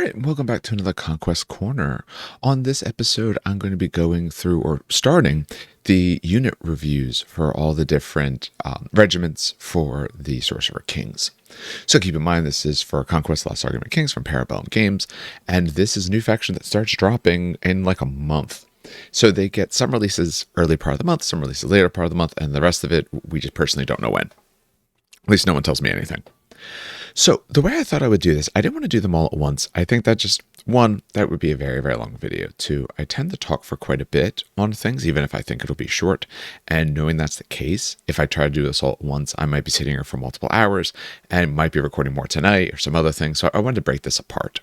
Alright, and welcome back to another Conquest Corner. On this episode, I'm going to be going through, or starting, the unit reviews for all the different regiments for the Sorcerer Kings. So keep in mind, this is for Conquest Lost Argument Kings from Parabellum Games, and this is a new faction that starts dropping in like a month. So they get some releases early part of the month, some releases later part of the month, and the rest of it, we just personally don't know when. At least no one tells me anything. So the way I thought I would do this, I didn't want to do them all at once. I think that just, one, that would be a very, very long video. Two, I tend to talk for quite a bit on things, even if I think it'll be short. And knowing that's the case, if I try to do this all at once, I might be sitting here for multiple hours and might be recording more tonight or some other things. So I wanted to break this apart.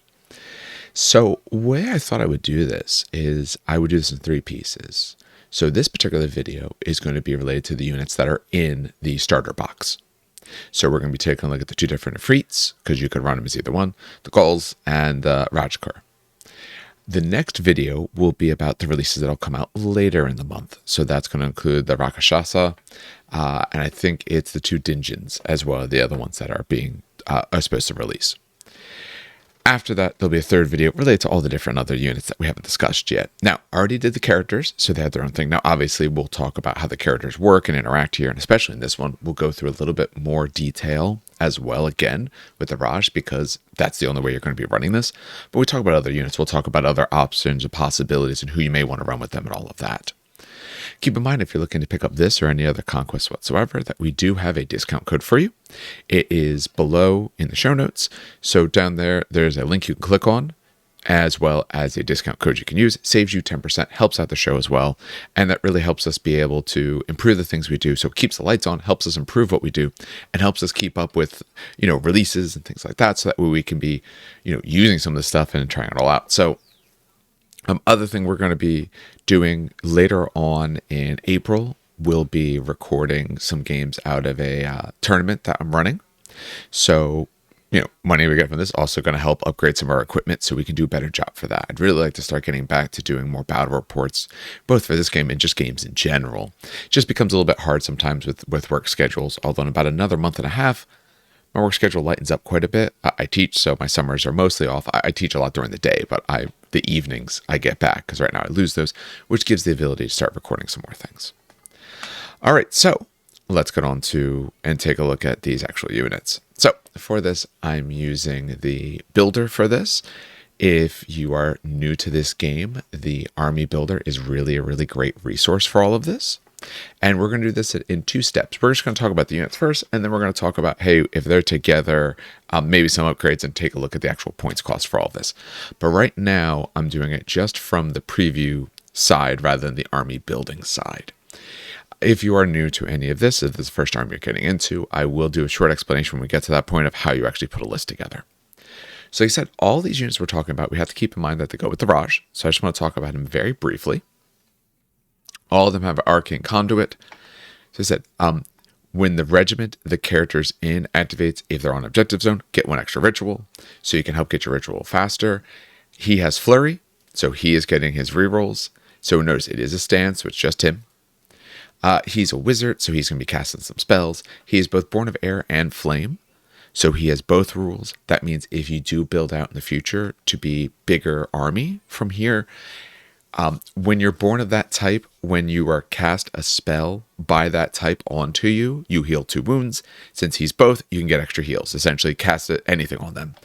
So the way I thought I would do this is I would do this in three pieces. So this particular video is going to be related to the units that are in the starter box. So we're going to be taking a look at the two different Efreets, because you could run them as either one, the Ghols and Rajakur. The next video will be about the releases that will come out later in the month. So that's going to include the Rakshasa, and I think it's the two Dingens as well, the other ones that are being are supposed to release. After that, there'll be a third video related to all the different other units that we haven't discussed yet. Now, I already did the characters, so they have their own thing. Now, obviously, we'll talk about how the characters work and interact here, and especially in this one, we'll go through a little bit more detail as well, again, with the Raj, because that's the only way you're going to be running this. But we talk about other units. We'll talk about other options and possibilities and who you may want to run with them and all of that. Keep in mind, if you're looking to pick up this or any other Conquest whatsoever, that we do have a discount code for you. It is below in the show notes. So down there, there's a link you can click on, as well as a discount code you can use. Saves you 10%, helps out the show as well. And that really helps us be able to improve the things we do. So it keeps the lights on, helps us improve what we do, and helps us keep up with, releases and things like that. So that way we can be, using some of this stuff and trying it all out. So other thing we're going to be doing later on in April, we'll be recording some games out of a tournament that I'm running. So, money we get from this is also going to help upgrade some of our equipment so we can do a better job for that. I'd really like to start getting back to doing more battle reports, both for this game and just games in general. It just becomes a little bit hard sometimes with work schedules, although in about another month and a half, my work schedule lightens up quite a bit. I teach, so my summers are mostly off. I teach a lot during the day, but the evenings I get back, because right now I lose those, which gives the ability to start recording some more things. All right, so let's get on to and take a look at these actual units. So for this, I'm using the builder for this. If you are new to this game, the army builder is really a really great resource for all of this. And we're going to do this in two steps. We're just going to talk about the units first, and then we're going to talk about, hey, if they're together, maybe some upgrades, and take a look at the actual points cost for all of this. But right now, I'm doing it just from the preview side rather than the army building side. If you are new to any of this, if this is the first army you're getting into, I will do a short explanation when we get to that point of how you actually put a list together. So like I said, all these units we're talking about, we have to keep in mind that they go with the Raj. So I just want to talk about them very briefly. All of them have Arcane Conduit. So I said, when the regiment the character's in activates, if they're on objective zone, get one extra ritual, so you can help get your ritual faster. He has Flurry, so he is getting his rerolls. So notice it is a stand, so it's just him. He's a wizard, so he's going to be casting some spells. He is both Born of Air and Flame, so he has both rules. That means if you do build out in the future to be bigger army from here, when you're born of that type, when you are cast a spell by that type onto you, you heal 2 wounds. Since he's both, you can get extra heals. Essentially, cast anything on them.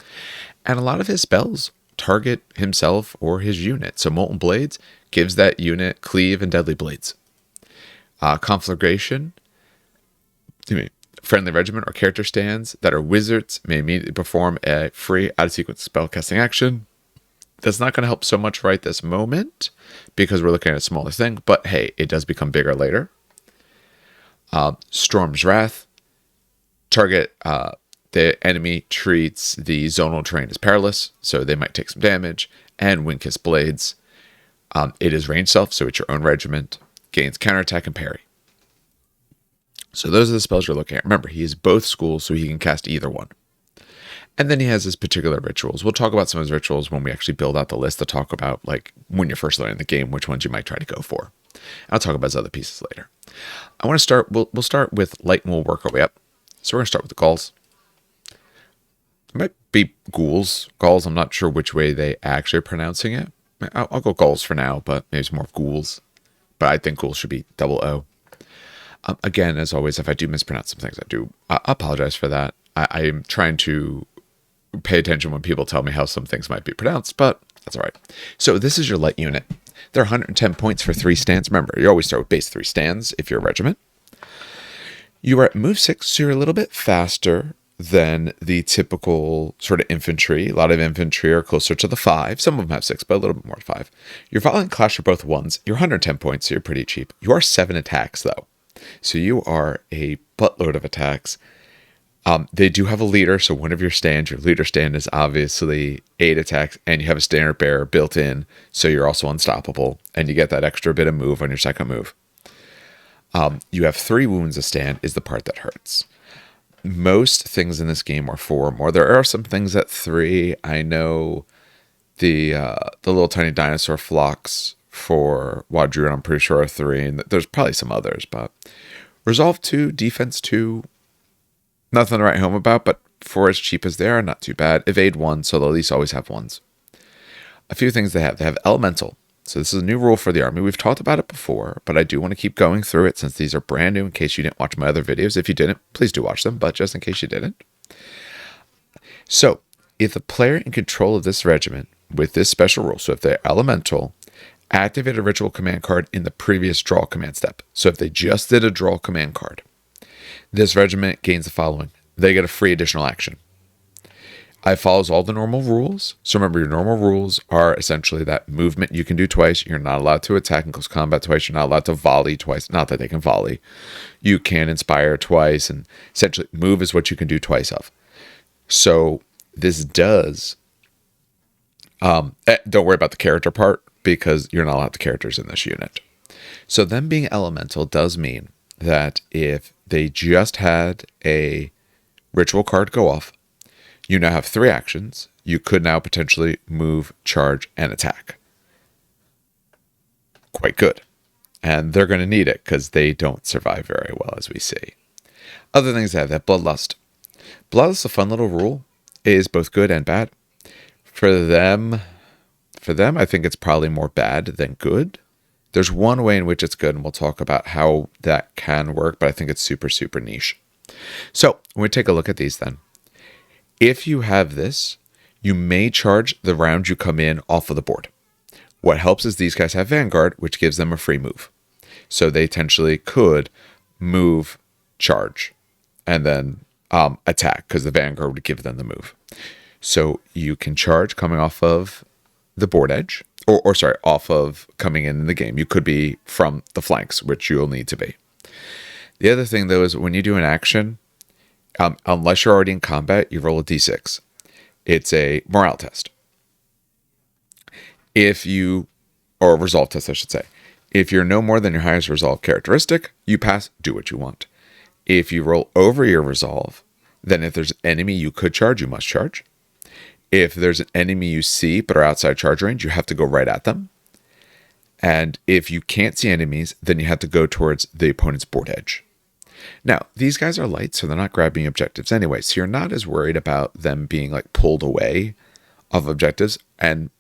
And a lot of his spells target himself or his unit. So Molten Blades gives that unit cleave and deadly blades. Conflagration, friendly regiment or character stands that are wizards may immediately perform a free out-of-sequence spellcasting action. That's not going to help so much right this moment because we're looking at a smaller thing, but hey, it does become bigger later. Storm's Wrath. Target the enemy treats the zonal terrain as perilous, so they might take some damage. And Windkiss Blades. It is range self, so it's your own regiment. Gains counterattack and parry. So those are the spells you're looking at. Remember, he is both schools, so he can cast either one. And then he has his particular rituals. We'll talk about some of his rituals when we actually build out the list to talk about, like, when you're first learning the game, which ones you might try to go for. I'll talk about his other pieces later. I want to start, we'll start with light and we'll work our way up. So we're going to start with the Ghols. It might be Ghouls. Gauls, I'm not sure which way they actually are pronouncing it. I'll go Gauls for now, but maybe it's more of Ghouls. But I think Ghouls should be double O. Again, as always, if I do mispronounce some things, I apologize for that. I am trying to pay attention when people tell me how some things might be pronounced, but that's all right. So this is your light unit. They're 110 points for 3 stands. Remember, you always start with base 3 stands if you're a regiment. You are at move 6, so you're a little bit faster than the typical sort of infantry. A lot of infantry are closer to the 5. Some of them have 6, but a little bit more to 5. Your violent clash are both 1s. You're 110 points, so you're pretty cheap. You are 7 attacks, though. So you are a buttload of attacks. They do have a leader, so one of your stands, your leader stand is obviously 8 attacks, and you have a standard bearer built in, so you're also unstoppable, and you get that extra bit of move on your second move. You have 3 wounds a stand is the part that hurts. Most things in this game are 4 or more. There are some things at 3. I know the little tiny dinosaur flocks for Wadru, I'm pretty sure are 3, and there's probably some others, but Resolve 2, Defense 2, nothing to write home about, but for as cheap as they are, not too bad. Evade 1, so they'll at least always have 1s. A few things they have. They have Elemental. So this is a new rule for the army. We've talked about it before, but I do want to keep going through it since these are brand new in case you didn't watch my other videos. If you didn't, please do watch them, but just in case you didn't. So if the player in control of this regiment with this special rule, so if they're Elemental, activate a ritual command card in the previous draw command step. So if they just did a draw command card, this regiment gains the following. They get a free additional action. It follows all the normal rules. So remember, your normal rules are essentially that movement you can do twice. You're not allowed to attack in close combat twice. You're not allowed to volley twice. Not that they can volley. You can inspire twice. And essentially, move is what you can do twice of. So this does... don't worry about the character part because you're not allowed the characters in this unit. So them being elemental does mean that if they just had a ritual card go off, you now have 3 actions. You could now potentially move, charge, and attack. Quite good. And they're going to need it because they don't survive very well, as we see. Other things that have Bloodlust. Bloodlust is a fun little rule. It is both good and bad. For them, I think it's probably more bad than good. There's one way in which it's good, and we'll talk about how that can work, but I think it's super, super niche. So when we take a look at these then, if you have this, you may charge the round you come in off of the board. What helps is these guys have Vanguard, which gives them a free move. So they potentially could move, charge, and then attack, because the Vanguard would give them the move. So you can charge coming off of the board edge, or sorry, off of coming in the game. You could be from the flanks, which you'll need to be. The other thing, though, is when you do an action, unless you're already in combat, you roll a d6. It's a morale test. Or a resolve test, I should say. If you're no more than your highest resolve characteristic, you pass, do what you want. If you roll over your resolve, then if there's an enemy you could charge, you must charge. If there's an enemy you see but are outside charge range, you have to go right at them. And if you can't see enemies, then you have to go towards the opponent's board edge. Now, these guys are light, so they're not grabbing objectives anyway, so you're not as worried about them being like pulled away of objectives. And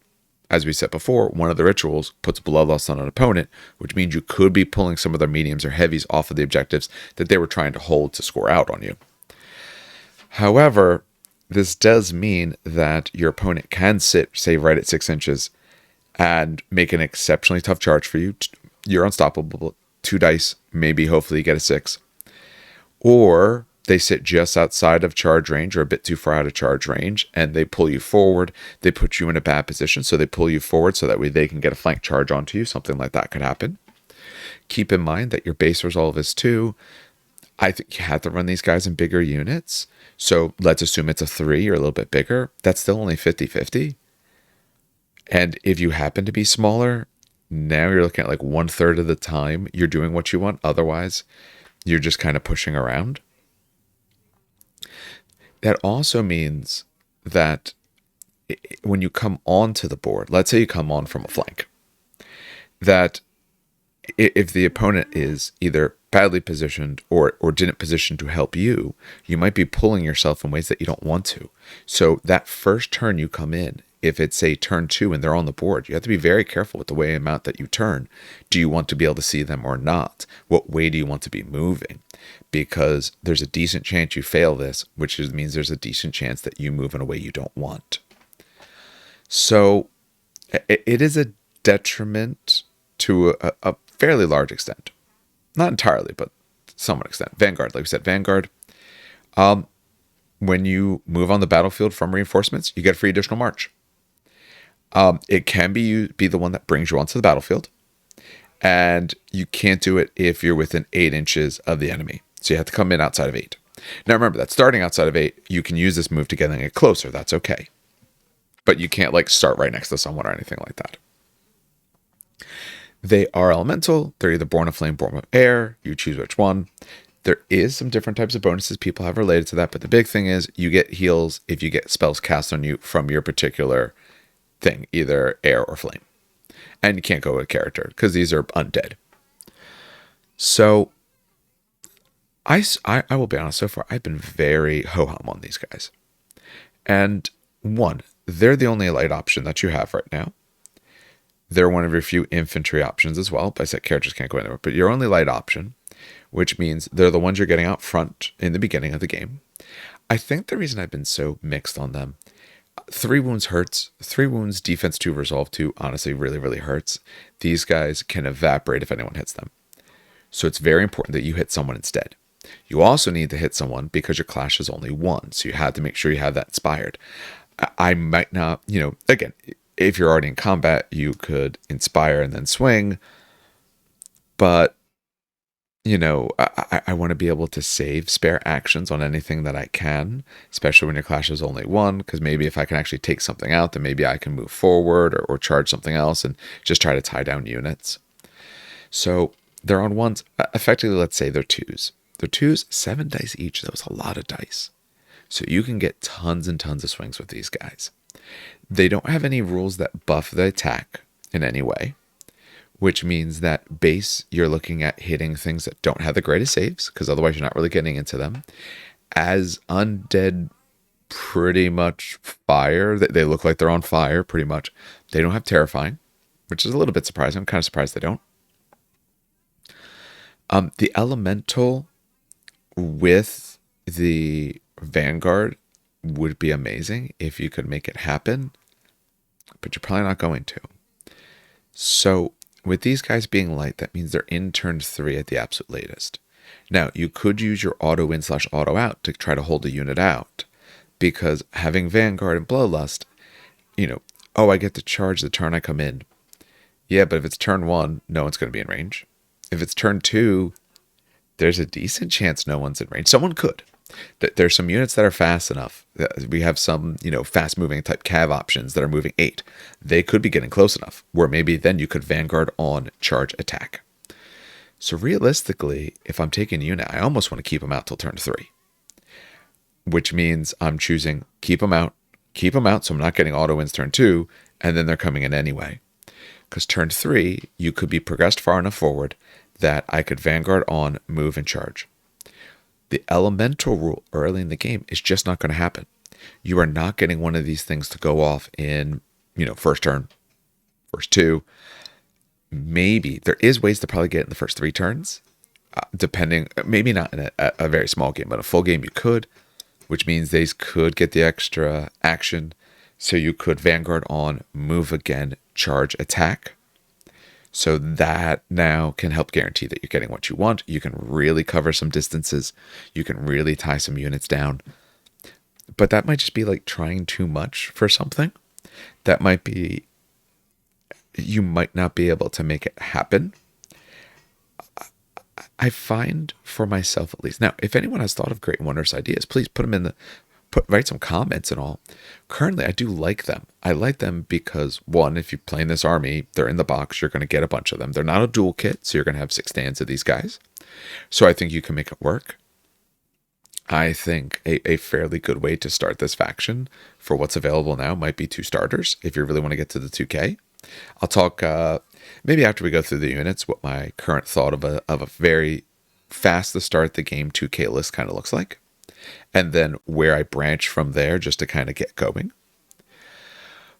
as we said before, one of the rituals puts bloodlust on an opponent, which means you could be pulling some of their mediums or heavies off of the objectives that they were trying to hold to score out on you. However, this does mean that your opponent can sit, say, right at 6 inches and make an exceptionally tough charge for you. You're unstoppable. 2 dice, maybe hopefully you get a 6. Or they sit just outside of charge range or a bit too far out of charge range and they pull you forward. They put you in a bad position, so they pull you forward so that way they can get a flank charge onto you. Something like that could happen. Keep in mind that your base resolve is 2. I think you have to run these guys in bigger units. So let's assume it's a 3 or a little bit bigger. That's still only 50-50. And if you happen to be smaller, now you're looking at like 1/3 of the time you're doing what you want. Otherwise, you're just kind of pushing around. That also means that when you come onto the board, let's say you come on from a flank, that if the opponent is either badly positioned or didn't position to help you, you might be pulling yourself in ways that you don't want to. So that first turn you come in, if it's a turn 2 and they're on the board, you have to be very careful with the way amount that you turn. Do you want to be able to see them or not? What way do you want to be moving? Because there's a decent chance you fail this, which means there's a decent chance that you move in a way you don't want. So it is a detriment to a fairly large extent. Not entirely, but somewhat extent. Vanguard, like we said, Vanguard. When you move on the battlefield from reinforcements, you get a free additional march. It can be the one that brings you onto the battlefield, and you can't do it if you're within 8 inches of the enemy. So you have to come in outside of 8. Now remember that starting outside of 8, you can use this move to get closer. That's okay, but you can't like start right next to someone or anything like that. They are elemental. They're either born of flame, born of air. You choose which one. There is some different types of bonuses people have related to that, but the big thing is you get heals if you get spells cast on you from your particular thing, either air or flame. And you can't go with a character because these are undead. So I will be honest, so far I've been very ho-hum on these guys. And one, they're the only light option that you have right now. They're one of your few infantry options as well. But I said characters can't go anywhere. But your only light option, which means they're the ones you're getting out front in the beginning of the game. I think the reason I've been so mixed on them, 3 wounds hurts. 3 wounds, defense 2, resolve 2, honestly really, really hurts. These guys can evaporate if anyone hits them. So it's very important that you hit someone instead. You also need to hit someone because your clash is only 1. So you have to make sure you have that inspired. I might not, again, if you're already in combat, you could inspire and then swing. But, I want to be able to save spare actions on anything that I can, especially when your clash is only 1, because maybe if I can actually take something out, then maybe I can move forward or charge something else and just try to tie down units. So they're on 1s. Effectively, let's say they're 2s. They're 2s, 7 dice each. That was a lot of dice. So you can get tons and tons of swings with these guys. They don't have any rules that buff the attack in any way, which means that base, you're looking at hitting things that don't have the greatest saves, because otherwise you're not really getting into them. As undead, pretty much fire. They look like they're on fire, pretty much. They don't have terrifying, which is a little bit surprising. I'm kind of surprised they don't. The elemental with the Vanguard would be amazing if you could make it happen, but you're probably not going to. So with these guys being light, that means they're in turn 3 at the absolute latest. Now, you could use your auto in / auto out to try to hold a unit out, because having Vanguard and Bloodlust, I get to charge the turn I come in. Yeah, but if it's turn 1, no one's going to be in range. If it's turn 2, there's a decent chance no one's in range. Someone could. There's some units that are fast enough. We have some, fast moving type cav options that are moving 8. They could be getting close enough where maybe then you could Vanguard on charge attack. So realistically, if I'm taking a unit, I almost want to keep them out till turn 3, which means I'm choosing keep them out. So I'm not getting auto wins turn 2, and then they're coming in anyway. Because turn 3, you could be progressed far enough forward that I could Vanguard on, move, and charge. The elemental rule early in the game is just not going to happen. You are not getting one of these things to go off in, first turn, first 2. Maybe there is ways to probably get it in the first 3 turns, depending, maybe not in a very small game, but a full game you could, which means they could get the extra action. So you could Vanguard on, move again, charge, attack. So that now can help guarantee that you're getting what you want. You can really cover some distances. You can really tie some units down. But that might just be like trying too much for something. That might be, you might not be able to make it happen. I find for myself at least. Now, if anyone has thought of great and wondrous ideas, please put them write some comments and all. Currently, I do like them. I like them because, one, if you're playing this army, they're in the box, you're going to get a bunch of them. They're not a dual kit, so you're going to have 6 stands of these guys. So I think you can make it work. I think a fairly good way to start this faction for what's available now might be 2 starters, if you really want to get to the 2K. I'll talk, maybe after we go through the units, what my current thought of a very fast the start the game 2K list kind of looks like, and then where I branch from there just to kind of get going.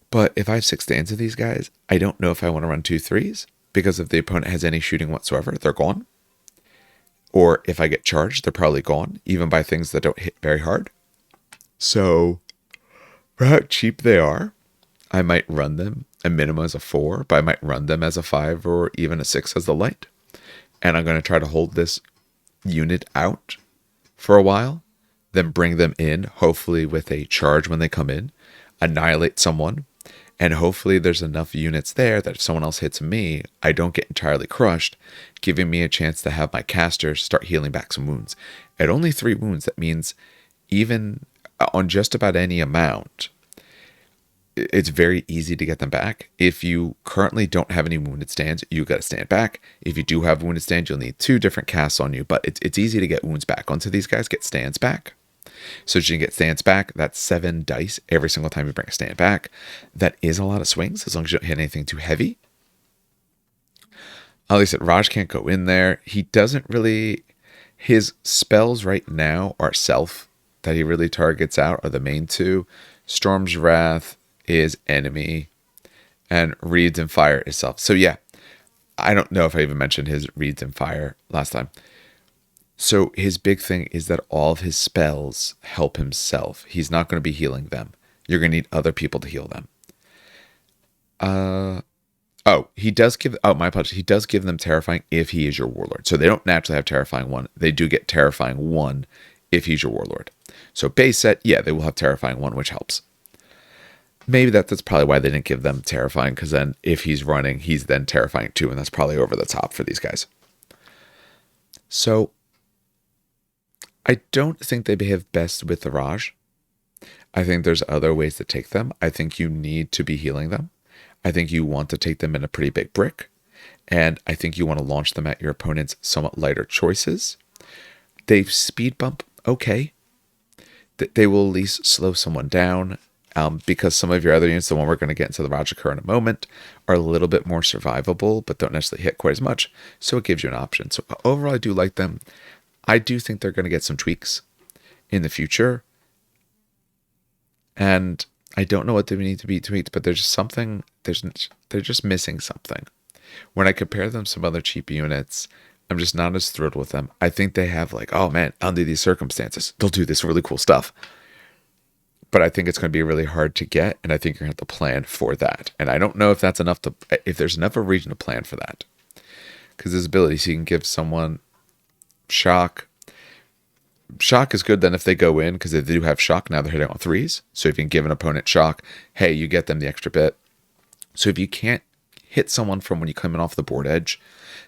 But if I have 6 stands of these guys, I don't know if I want to run 2 3s, because if the opponent has any shooting whatsoever, they're gone. Or if I get charged, they're probably gone, even by things that don't hit very hard. So for how cheap they are, I might run them a minimum as a 4, but I might run them as a 5 or even a 6 as the light. And I'm going to try to hold this unit out for a while, then bring them in, hopefully with a charge when they come in, annihilate someone, and hopefully there's enough units there that if someone else hits me, I don't get entirely crushed, giving me a chance to have my casters start healing back some wounds. At only 3 wounds, that means even on just about any amount, it's very easy to get them back. If you currently don't have any wounded stands, you got to stand back. If you do have wounded stands, you'll need 2 different casts on you, but it's easy to get wounds back onto these guys, get stands back. So you can get stands back. That's 7 dice every single time you bring a stand back. That is a lot of swings, as long as you don't hit anything too heavy. At least Raj can't go in there. He doesn't really... His spells right now are self that he really targets out, are the main 2. Storm's Wrath is enemy, and Reeds and Fire is self. So yeah, I don't know if I even mentioned his Reeds and Fire last time. So his big thing is that all of his spells help himself. He's not going to be healing them. You're going to need other people to heal them. He does give... Oh, my apologies. He does give them Terrifying if he is your Warlord. So they don't naturally have Terrifying 1. They do get Terrifying 1 if he's your Warlord. So base set, yeah, they will have Terrifying 1, which helps. Maybe that's probably why they didn't give them Terrifying, because then if he's running, he's then Terrifying 2, and that's probably over the top for these guys. So I don't think they behave best with the Raj. I think there's other ways to take them. I think you need to be healing them. I think you want to take them in a pretty big brick. And I think you want to launch them at your opponent's somewhat lighter choices. They speed bump, okay. They will at least slow someone down. Because some of your other units, the one we're going to get into the Rajakur in a moment, are a little bit more survivable, but don't necessarily hit quite as much. So it gives you an option. So overall, I do like them. I do think they're going to get some tweaks in the future. And I don't know what they need to be tweaked, but there's just something, they're just missing something. When I compare them to some other cheap units, I'm just not as thrilled with them. I think they have like, oh man, under these circumstances, they'll do this really cool stuff. But I think it's going to be really hard to get, and I think you're going to have to plan for that. And I don't know if that's enough to, if there's enough of a region to plan for that. Because his abilities, you can give someone shock. Shock is good then if they go in, because they do have shock, now they're hitting on 3s. So if you can give an opponent shock, hey, you get them the extra bit. So if you can't hit someone from when you come in off the board edge,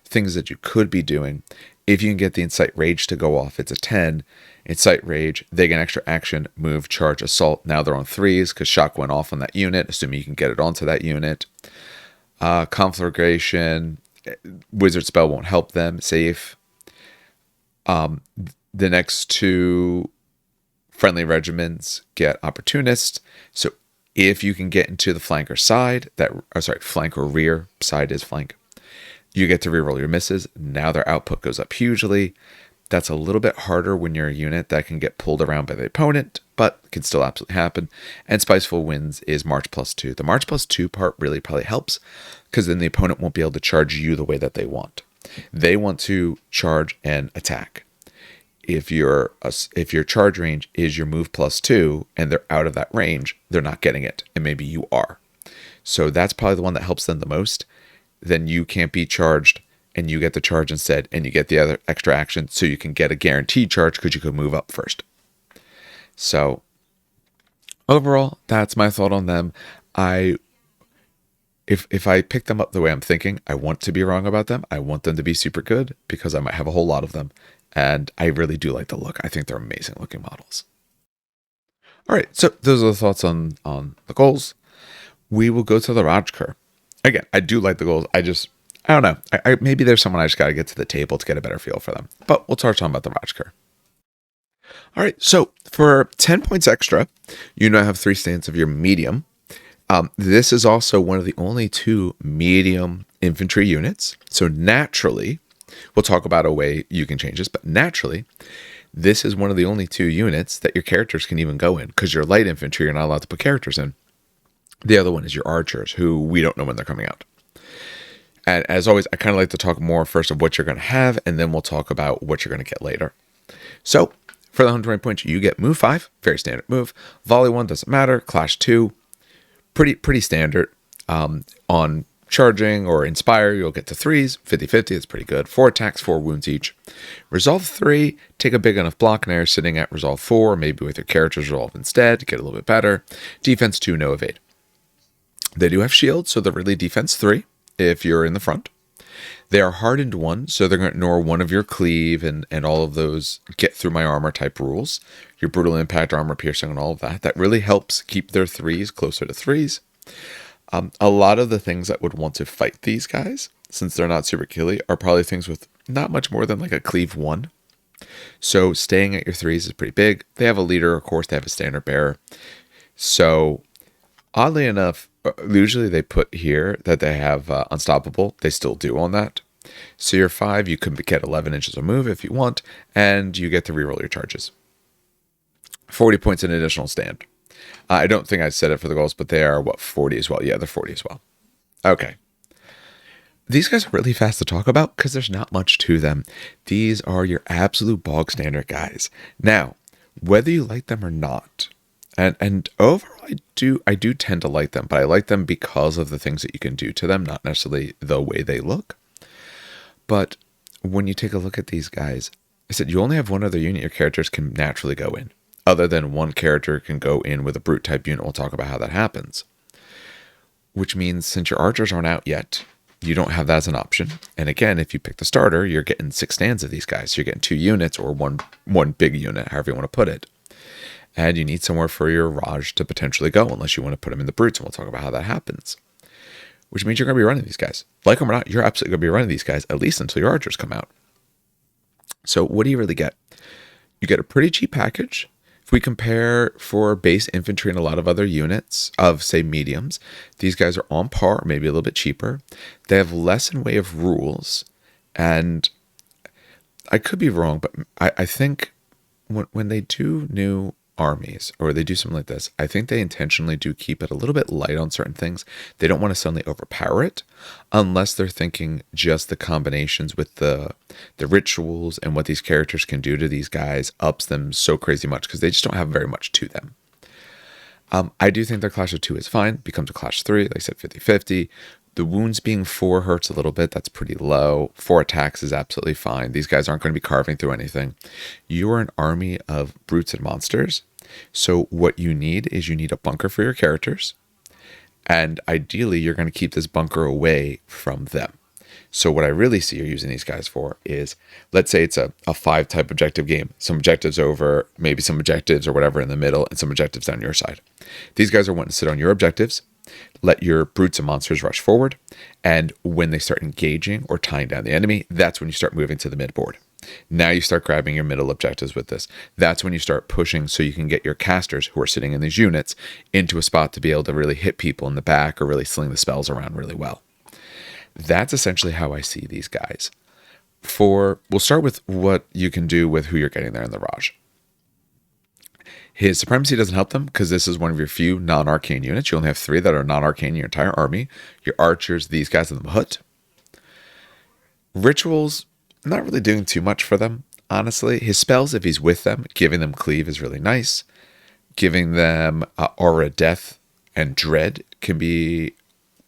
things that you could be doing, if you can get the Incite Rage to go off, it's a 10. Incite Rage, they get an extra action, move, charge, assault. Now they're on 3s because shock went off on that unit, assuming you can get it onto that unit. Conflagration, wizard spell won't help them, safe. The next 2 friendly regiments get Opportunist. So if you can get into the flanker side, flank or rear, side is flank, you get to reroll your misses. Now their output goes up hugely. That's a little bit harder when you're a unit that can get pulled around by the opponent, but it can still absolutely happen. And Spiceful Winds is March +2. The March +2 part really probably helps, because then the opponent won't be able to charge you the way that they want. They want to charge and attack. If your charge range is your move +2 and they're out of that range, they're not getting it, and maybe you are. So that's probably the one that helps them the most. Then you can't be charged, and you get the charge instead, and you get the other extra action, so you can get a guaranteed charge because you could move up first. So overall, that's my thought on them. If I pick them up the way I'm thinking, I want to be wrong about them. I want them to be super good because I might have a whole lot of them. And I really do like the look. I think they're amazing looking models. All right, so those are the thoughts on the Ghols. We will go to the Rajakur. Again, I do like the Ghols. I don't know. Maybe there's someone I just got to get to the table to get a better feel for them. But we'll start talking about the Rajakur. All right, so for 10 points extra, you now have 3 stands of your medium. This is also one of the only 2 medium infantry units. So naturally, We'll talk about a way you can change this, but naturally, this is one of the only 2 units that your characters can even go in, because your light infantry, you're not allowed to put characters in. The other one is your archers, who we don't know when they're coming out. And as always, I kind of like to talk more first of what you're going to have, and then we'll talk about what you're going to get later. So, for the 120 points, you get move 5, very standard move. Volley 1 doesn't matter. Clash 2, pretty standard. On charging or inspire, you'll get to 3s, 50-50, it's pretty good. 4 attacks, 4 wounds each. Resolve 3, take a big enough block, now you're sitting at resolve 4, maybe with your characters resolve instead, to get a little bit better. Defense 2, no evade. They do have shields, so they're really defense 3 if you're in the front. They are hardened 1, so they're going to ignore one of your cleave and all of those get through my armor type rules. Your brutal impact, armor piercing, and all of that. That really helps keep their 3s closer to 3s. A lot of the things that would want to fight these guys, since they're not super killy, are probably things with not much more than like a cleave 1. So staying at your 3s is pretty big. They have a leader, of course, they have a standard bearer. So oddly enough, usually they put here that they have unstoppable. They still do on that. So your 5, you can get 11 inches of move if you want, and you get to reroll your charges. 40 points in additional stand. I don't think I said it for the Ghols, but they are, 40 as well? Yeah, they're 40 as well. Okay. These guys are really fast to talk about because there's not much to them. These are your absolute bog standard guys. Now, whether you like them or not, and overall, I do tend to like them, but I like them because of the things that you can do to them, not necessarily the way they look. But when you take a look at these guys, I said you only have one other unit your characters can naturally go in. Other than one character can go in with a brute type unit. We'll talk about how that happens. Which means since your archers aren't out yet, you don't have that as an option. And again, if you pick the starter, you're getting 6 stands of these guys. So you're getting 2 units or one big unit, however you want to put it. And you need somewhere for your Raj to potentially go, unless you want to put them in the brutes, and we'll talk about how that happens. Which means you're going to be running these guys. Like them or not, you're absolutely going to be running these guys, at least until your archers come out. So what do you really get? You get a pretty cheap package. If we compare for base infantry and a lot of other units of, say, mediums, these guys are on par, maybe a little bit cheaper. They have less in way of rules. And I could be wrong, but I think when they do new armies, or they do something like this, I think they intentionally do keep it a little bit light on certain things. They don't want to suddenly overpower it, unless they're thinking just the combinations with the rituals and what these characters can do to these guys ups them so crazy much, because they just don't have very much to them. I do think their Clash of 2 is fine, becomes a Clash 3, like I said, 50-50. The wounds being 4 hurts a little bit. That's pretty low. 4 attacks is absolutely fine. These guys aren't going to be carving through anything. You are an army of brutes and monsters. So what you need is you need a bunker for your characters. And ideally, you're going to keep this bunker away from them. So what I really see you're using these guys for is, let's say it's a 5-type objective game. Some objectives over, maybe some objectives or whatever in the middle, and some objectives down your side. These guys are wanting to sit on your objectives. Let your brutes and monsters rush forward, and when they start engaging or tying down the enemy, that's when you start moving to the mid board. Now you start grabbing your middle objectives with this. That's when you start pushing so you can get your casters, who are sitting in these units, into a spot to be able to really hit people in the back or really sling the spells around really well. That's essentially how I see these guys. We'll start with what you can do with who you're getting there in the Raj. His supremacy doesn't help them because this is one of your few non-arcane units. You only have 3 that are non-arcane in your entire army. Your archers, these guys in the Mahut. Rituals, not really doing too much for them, honestly. His spells, if he's with them, giving them cleave is really nice. Giving them aura death and dread can be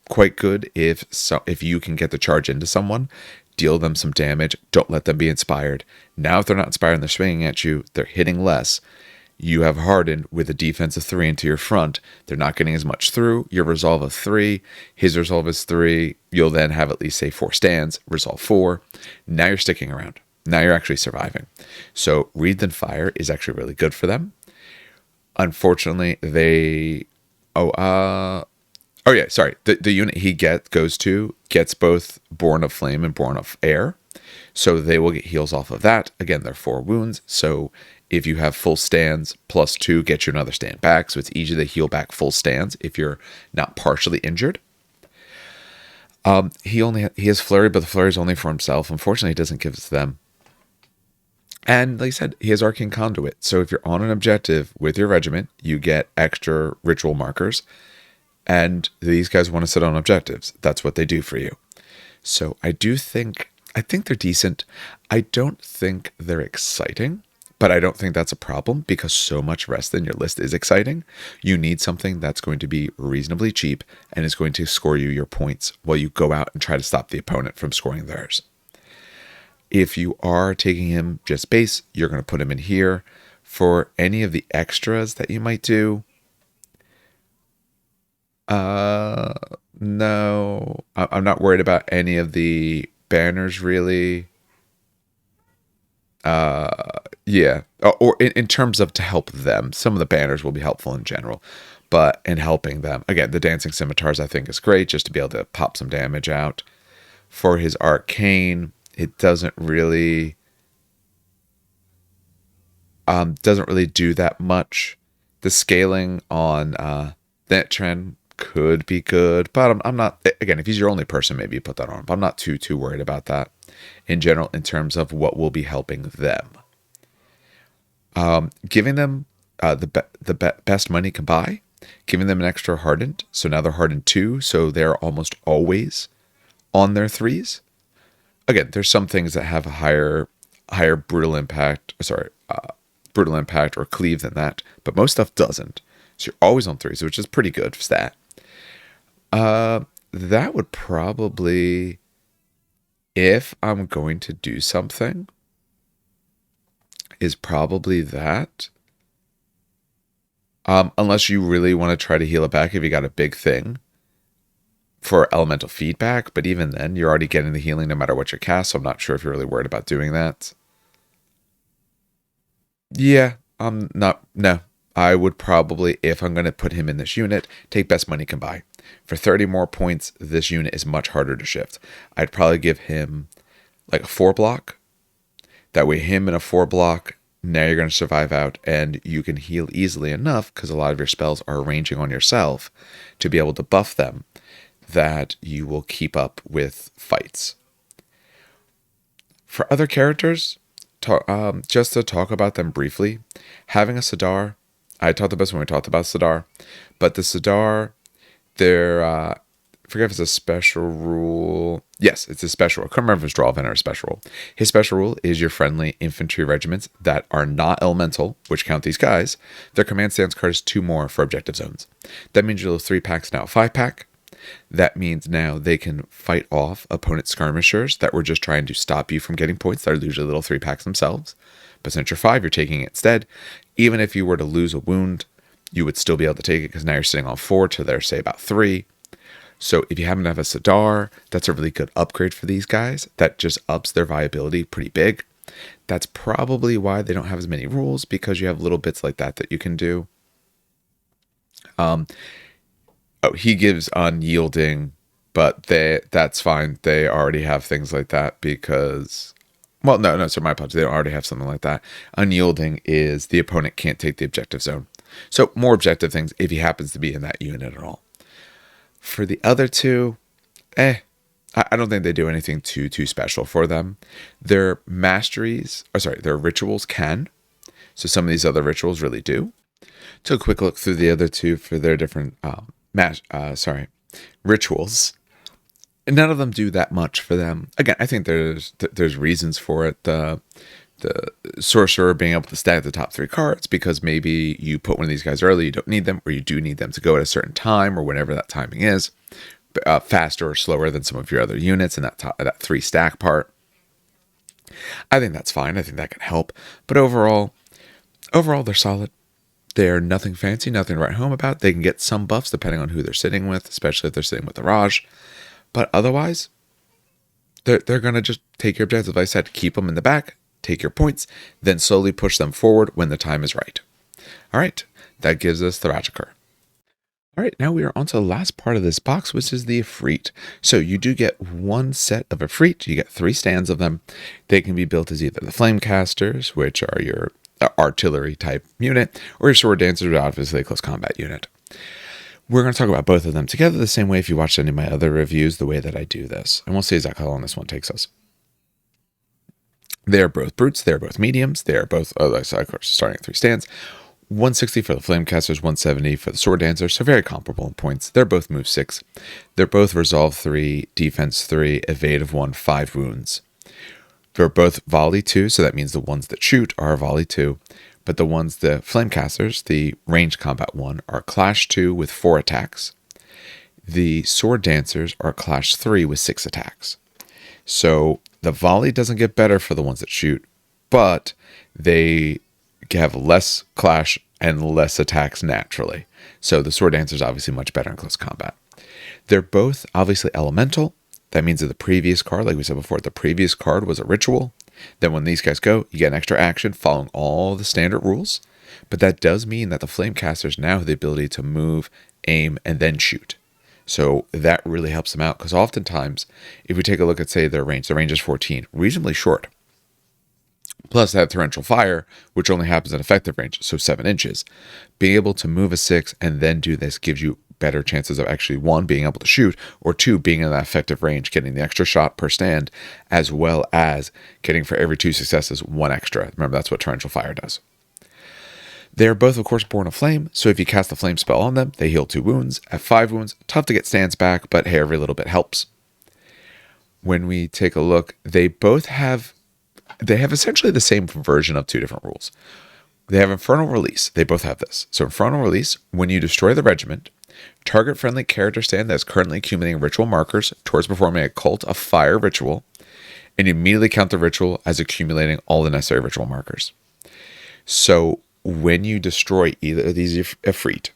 quite good if you can get the charge into someone. Deal them some damage. Don't let them be inspired. Now if they're not inspired and they're swinging at you, they're hitting less. You have hardened with a defense of 3 into your front. They're not getting as much through. Your resolve of 3. His resolve is 3. You'll then have at least, say, 4 stands. Resolve 4. Now you're sticking around. Now you're actually surviving. So Wreathed in Fire is actually really good for them. Unfortunately, the unit he gets both Born of Flame and Born of Air. So they will get heals off of that. Again, they're 4 wounds. So if you have full stands, +2 get you another stand back. So it's easy to heal back full stands if you're not partially injured. He has flurry, but the flurry is only for himself. Unfortunately, he doesn't give it to them. And like I said, he has Arcane Conduit. So if you're on an objective with your regiment, you get extra ritual markers. And these guys want to sit on objectives. That's what they do for you. So I think they're decent. I don't think they're exciting, but I don't think that's a problem because so much rest in your list is exciting. You need something that's going to be reasonably cheap and is going to score you your points while you go out and try to stop the opponent from scoring theirs. If you are taking him just base, you're going to put him in here. For any of the extras that you might do, no, I'm not worried about any of the banners really. Yeah. Or in terms of to help them, some of the banners will be helpful in general, but in helping them, again, the dancing scimitars I think is great just to be able to pop some damage out. For his arcane, it doesn't really do that much. The scaling on that trend could be good, but I'm not, again, if he's your only person, maybe you put that on, but I'm not too worried about that in general in terms of what will be helping them. Giving them the best money can buy, giving them an extra hardened, so now they're hardened 2, so they're almost always on their 3s. Again, there's some things that have a higher brutal impact or cleave than that, but most stuff doesn't. So you're always on 3s, which is pretty good stat. That would probably, if I'm going to do something, is probably that. Unless you really want to try to heal it back if you got a big thing for elemental feedback, but even then, you're already getting the healing no matter what you cast, so I'm not sure if you're really worried about doing that. Yeah, no. I would probably, if I'm going to put him in this unit, take best money can buy. For 30 more points, this unit is much harder to shift. I'd probably give him like a 4 block. That way, him in a 4 block, now you're going to survive out, and you can heal easily enough because a lot of your spells are ranging on yourself to be able to buff them, that you will keep up with fights. For other characters, just to talk about them briefly, having a Sidar, I talked about this when we talked about Sidar, but the Sidar, they're, I forget if it's a special rule. Yes, it's a special rule. I can't remember if it's Draw Event or a special rule. His special rule is your friendly infantry regiments that are not elemental, which count these guys. Their command stance card is 2 more for objective zones. That means your little 3-pack's now a 5-pack. That means now they can fight off opponent skirmishers that were just trying to stop you from getting points. They're usually little 3-packs themselves. But since you're 5, you're taking it instead. Even if you were to lose a wound, you would still be able to take it because now you're sitting on 4 to their, say, about 3. So if you happen to have a Sidar, that's a really good upgrade for these guys. That just ups their viability pretty big. That's probably why they don't have as many rules, because you have little bits like that you can do. He gives unyielding, but that's fine. They already have things like that because... Well, no, so my apologies. They don't already have something like that. Unyielding is the opponent can't take the objective zone. So more objective things if he happens to be in that unit at all. For the other 2, I don't think they do anything too special for them. Their their rituals can. So some of these other rituals really do. Took a quick look through the other 2 for their different rituals. And none of them do that much for them. Again, I think there's reasons for it. The Sorcerer being able to stack the top 3 cards because maybe you put one of these guys early, you don't need them, or you do need them to go at a certain time or whenever that timing is, faster or slower than some of your other units in that 3 stack part. I think that's fine. I think that can help. But overall, they're solid. They're nothing fancy, nothing to write home about. They can get some buffs depending on who they're sitting with, especially if they're sitting with the Raj. But otherwise, they're going to just take your objectives. Like I said, keep them in the back, take your points, then slowly push them forward when the time is right. All right, that gives us the Rajakur. All right, now we are on to the last part of this box, which is the Efreet. So you do get 1 set of Efreet. You get 3 stands of them. They can be built as either the Flamecasters, which are your artillery type unit, or your Sword Dancers, which are obviously a close combat unit. We're going to talk about both of them together the same way if you watched any of my other reviews, the way that I do this. And we'll see exactly how long this one takes us. They're both brutes. They're both mediums. They're both, starting at 3 stands. 160 for the Flamecasters, 170 for the Sword Dancers, so very comparable in points. They're both move 6. They're both resolve 3, defense 3, evade of 1, 5 wounds. They're both volley 2, so that means the ones that shoot are volley 2. But the Flamecasters, the ranged combat 1, are clash 2 with 4 attacks. The Sword Dancers are clash 3 with 6 attacks. So the volley doesn't get better for the ones that shoot, but they have less clash and less attacks naturally. So the Sword Dancer is obviously much better in close combat. They're both obviously elemental. That means that the previous card, like we said before, the previous card was a ritual. Then when these guys go, you get an extra action following all the standard rules. But that does mean that the Flamecasters now have the ability to move, aim, and then shoot. So that really helps them out, because oftentimes, if we take a look at, say, their range is 14, reasonably short. Plus, they have torrential fire, which only happens at effective range, so 7 inches. Being able to move a 6 and then do this gives you better chances of actually, 1, being able to shoot, or 2, being in that effective range, getting the extra shot per stand, as well as getting for every 2 successes, 1 extra. Remember, that's what torrential fire does. They are both, of course, born of flame, so if you cast the flame spell on them, they heal 2 wounds. At 5 wounds, tough to get stands back, but hey, every little bit helps. When we take a look, they have essentially the same version of 2 different rules. They have Infernal Release. They both have this. So Infernal Release, when you destroy the regiment, target friendly character stand that is currently accumulating ritual markers towards performing a Cult of Fire ritual, and you immediately count the ritual as accumulating all the necessary ritual markers. So when you destroy either of these Efreet,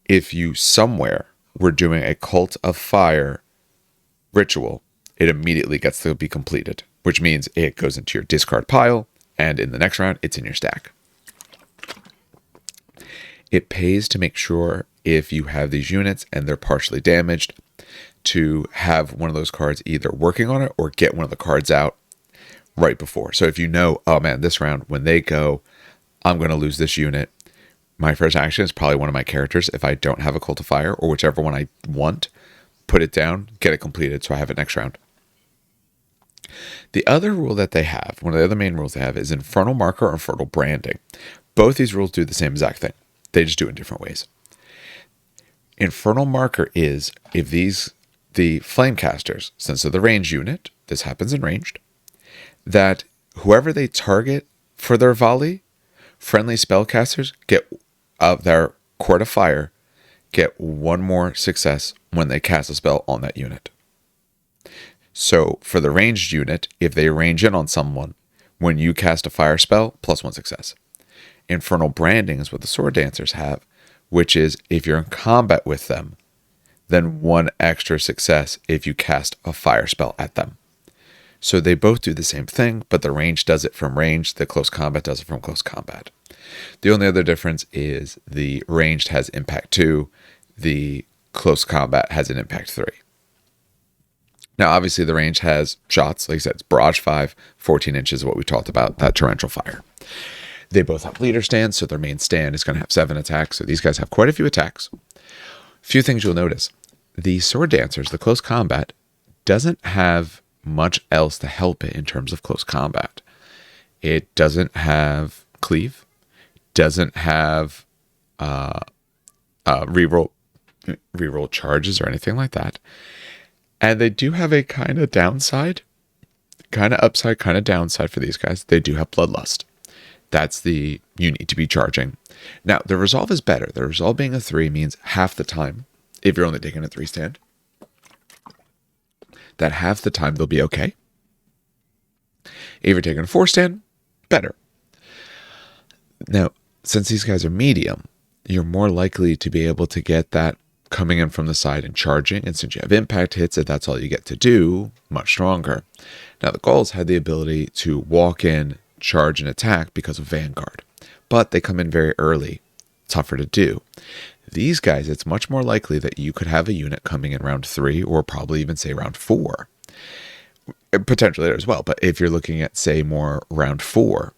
if you somewhere were doing a Cult of Fire ritual, it immediately gets to be completed, which means it goes into your discard pile, and in the next round, it's in your stack. It pays to make sure, if you have these units and they're partially damaged, to have one of those cards either working on it or get one of the cards out right before. So if you know, oh man, this round, when they go, I'm going to lose this unit, my first action is probably one of my characters, if I don't have a Cult of Fire, or whichever one I want, put it down, get it completed, so I have it next round. The other rule that they have, one of the other main rules they have, is Infernal Marker or Infernal Branding. Both these rules do the same exact thing. They just do it in different ways. Infernal Marker is, if the Flamecasters, since they're the ranged unit, this happens in ranged, that whoever they target for their volley, friendly spellcasters get their Court of Fire, get 1 more success when they cast a spell on that unit. So for the ranged unit, if they range in on someone, when you cast a fire spell, +1 success. Infernal Branding is what the Sword Dancers have, which is if you're in combat with them, then 1 extra success if you cast a fire spell at them. So they both do the same thing, but the range does it from range, the close combat does it from close combat. The only other difference is the ranged has impact 2, the close combat has an impact 3. Now, obviously, the range has shots. Like I said, it's barrage 5, 14 inches, what we talked about, that torrential fire. They both have leader stands, so their main stand is going to have 7 attacks. So these guys have quite a few attacks. Few things you'll notice. The Sword Dancers, the close combat, doesn't have much else to help it in terms of close combat. It doesn't have cleave, doesn't have reroll charges or anything like that. And they do have a kind of downside, kind of upside, kind of downside for these guys. They do have Bloodlust. That's you need to be charging. Now, the resolve is better. The resolve being a 3 means half the time, if you're only taking a 3 stand, that half the time they'll be okay. If you're taking a 4 stand, better. Now, since these guys are medium, you're more likely to be able to get that coming in from the side and charging, and since you have impact hits, if that's all you get to do, much stronger. Now, the Ghols had the ability to walk in, charge, and attack because of Vanguard, but they come in very early, tougher to do. These guys, it's much more likely that you could have a unit coming in round 3, or probably even say round 4, potentially there as well. But if you're looking at, say, more round 4,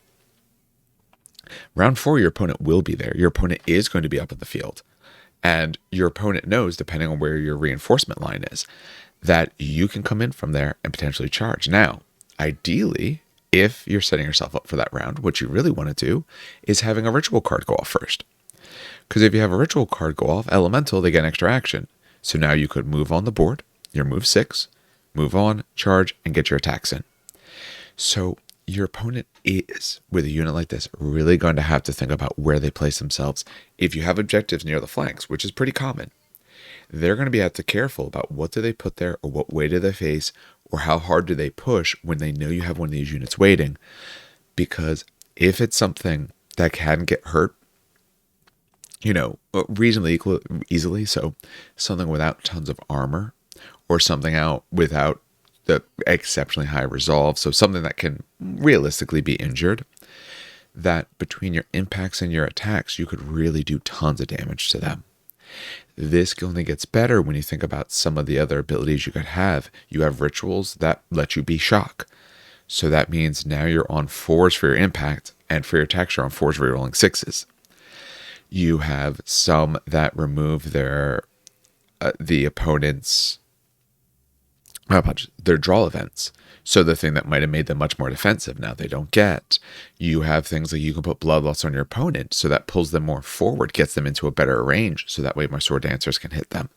your opponent will be there. Your opponent is going to be up in the field. And your opponent knows, depending on where your reinforcement line is, that you can come in from there and potentially charge. Now, ideally, if you're setting yourself up for that round, what you really want to do is having a ritual card go off first. Because if you have a ritual card go off, elemental, they get an extra action. So now you could move on the board, your move 6, move on, charge, and get your attacks in. So your opponent is, with a unit like this, really going to have to think about where they place themselves. If you have objectives near the flanks, which is pretty common, they're going to be careful about what do they put there, or what way do they face, or how hard do they push when they know you have one of these units waiting. Because if it's something that can get hurt, reasonably easily, so something without tons of armor, or something out without the exceptionally high resolve, so something that can realistically be injured, that between your impacts and your attacks, you could really do tons of damage to them. This only gets better when you think about some of the other abilities you could have. You have rituals that let you be shock. So that means now you're on 4s for your impact, and for your attacks, you're on 4s where you're rolling 6s. You have some that remove the opponent's their draw events. So the thing that might have made them much more defensive, now they don't get. You have things like you can put bloodlust on your opponent, so that pulls them more forward, gets them into a better range, so that way my sword dancers can hit them.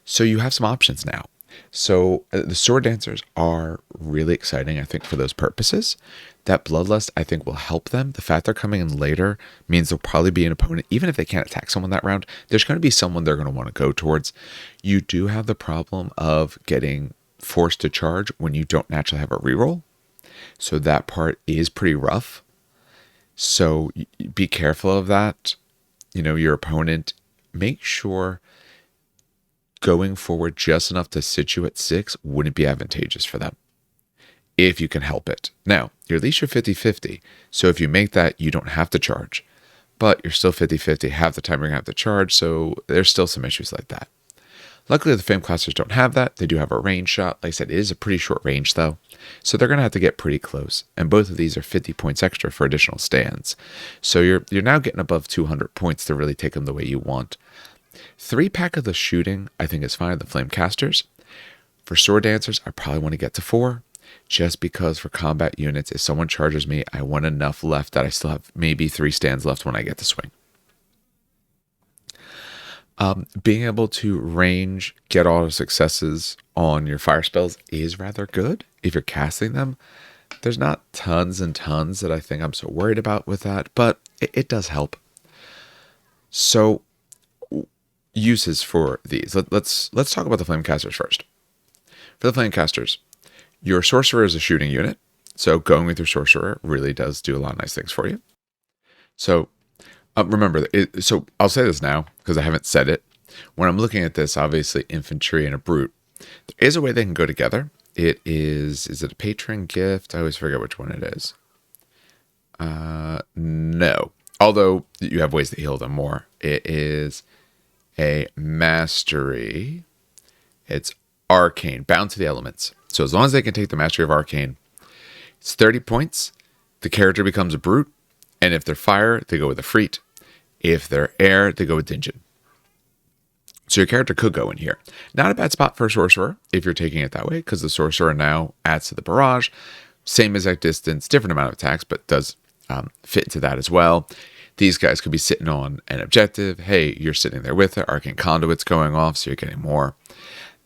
So you have some options now. So the sword dancers are really exciting, I think, for those purposes. That bloodlust, I think, will help them. The fact they're coming in later means there'll probably be an opponent, even if they can't attack someone that round, there's going to be someone they're going to want to go towards. You do have the problem of getting forced to charge when you don't naturally have a reroll. So that part is pretty rough. So be careful of that. Your opponent, make sure going forward just enough to sit you at 6 wouldn't be advantageous for them, if you can help it. Now, at least you're 50-50. So if you make that, you don't have to charge. But you're still 50-50. Half the time you're going to have to charge, so there's still some issues like that. Luckily, the Flame Classers don't have that. They do have a range shot. Like I said, it is a pretty short range, though. So they're going to have to get pretty close. And both of these are 50 points extra for additional stands. So you're now getting above 200 points to really take them the way you want. 3-pack of the shooting, I think, is fine. The Flame Casters. For Sword Dancers, I probably want to get to 4. Just because for combat units, if someone charges me, I want enough left that I still have maybe 3 stands left when I get to swing. Being able to range, get auto successes on your fire spells is rather good if you're casting them. There's not tons and tons that I think I'm so worried about with that, but it does help. So, uses for these. Let's talk about the Flame Casters first. For the Flame Casters, your Sorcerer is a shooting unit, so going with your Sorcerer really does do a lot of nice things for you. So, remember, so I'll say this now, because I haven't said it. When I'm looking at this, obviously, infantry and a brute, there is a way they can go together. It is it a patron gift? I always forget which one it is. No. Although, you have ways to heal them more. It is a mastery. It's arcane, bound to the elements. So as long as they can take the mastery of arcane, it's 30 points. The character becomes a brute. And if they're fire, they go with Efreet. If they're air, they go with Djinn. So your character could go in here. Not a bad spot for a Sorcerer if you're taking it that way, because the Sorcerer now adds to the barrage. Same exact distance, different amount of attacks, but does fit into that as well. These guys could be sitting on an objective. Hey, you're sitting there with it. Arcane Conduit's going off, so you're getting more.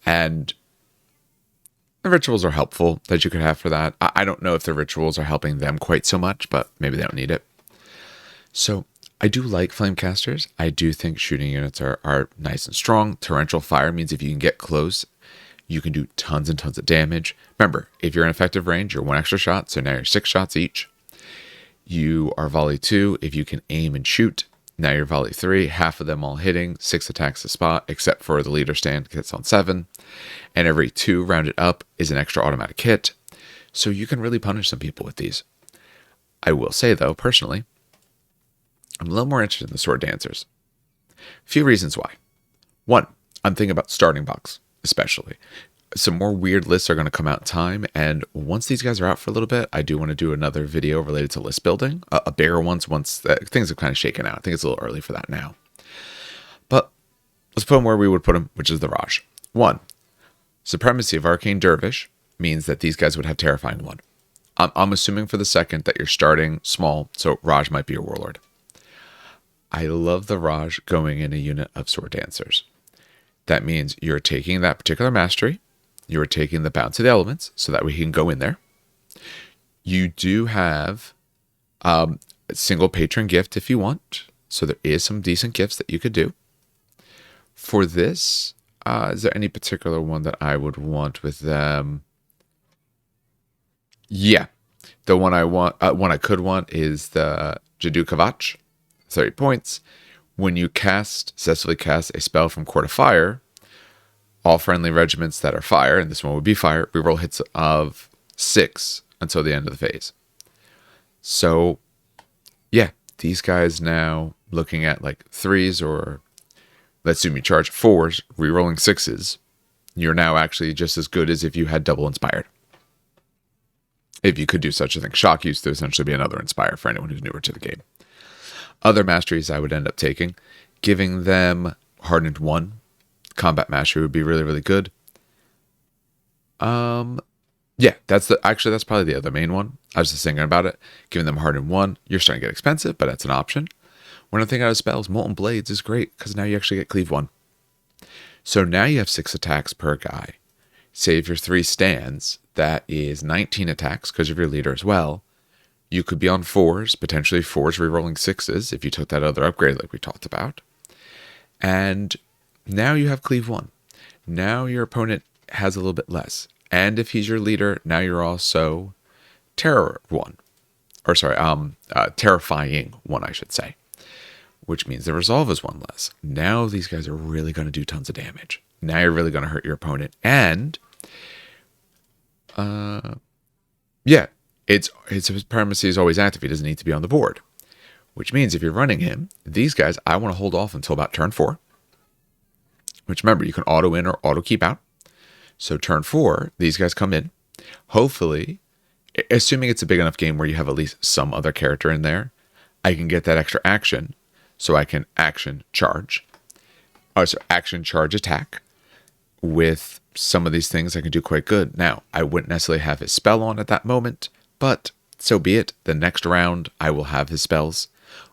And the rituals are helpful that you could have for that. I don't know if the rituals are helping them quite so much, but maybe they don't need it. So I do like Flame Casters. I do think shooting units are nice and strong. Torrential Fire means if you can get close, you can do tons and tons of damage. Remember, if you're in effective range, you're 1 extra shot, so now you're 6 shots each. You are volley 2 if you can aim and shoot. Now you're volley 3, half of them all hitting, 6 attacks a spot, except for the leader stand gets on 7. And every 2 rounded up is an extra automatic hit. So you can really punish some people with these. I will say, though, personally, I'm a little more interested in the Sword Dancers. A few reasons why. 1, I'm thinking about starting box, especially. Some more weird lists are going to come out in time, and once these guys are out for a little bit, I do want to do another video related to list building, a bigger one once things have kind of shaken out. I think it's a little early for that now. But let's put him where we would put him, which is the Raj. 1. Supremacy of Arcane Dervish means that these guys would have Terrifying 1. I'm assuming for the second that you're starting small, so Raj might be your Warlord. I love the Raj going in a unit of Sword Dancers. That means you're taking that particular mastery, you're taking the Bounce of the Elements, so that way he can go in there. You do have a single patron gift if you want, so there is some decent gifts that you could do. For this, is there any particular one that I would want with them? Yeah, the one I want, one I could want is the Jadu Kavach, 30 points. When you successfully cast a spell from Court of Fire, all friendly regiments that are fire, and this one would be fire, reroll hits of 6 until the end of the phase. So, yeah, these guys now looking at like 3s, or let's assume you charge 4s, rerolling 6s. You're now actually just as good as if you had double inspired. If you could do such a thing. Shock used to essentially be another inspire for anyone who's newer to the game. Other masteries I would end up taking, giving them Hardened 1. Combat mastery would be really, really good. Yeah, that's probably the other main one. I was just thinking about it. Giving them Hardened 1, you're starting to get expensive, but that's an option. When I'm thinking out of spells, Molten Blades is great because now you actually get Cleave 1. So now you have 6 attacks per guy. Say if your 3 stands, that is 19 attacks because of your leader as well. You could be on 4s, potentially 4s rerolling 6s if you took that other upgrade like we talked about. And now you have Cleave 1. Now your opponent has a little bit less. And if he's your leader, now you're also Terror 1. Or sorry, Terrifying 1, I should say. Which means the Resolve is 1 less. Now these guys are really going to do tons of damage. Now you're really going to hurt your opponent. And, yeah, his supremacy is always active. He doesn't need to be on the board. Which means if you're running him, these guys, I want to hold off until about turn 4. Which, remember, you can auto in or auto keep out. So turn 4, these guys come in. Hopefully, assuming it's a big enough game where you have at least some other character in there, I can get that extra action. So I can action charge. Action charge attack. With some of these things, I can do quite good. Now, I wouldn't necessarily have his spell on at that moment, but so be it. The next round, I will have his spells.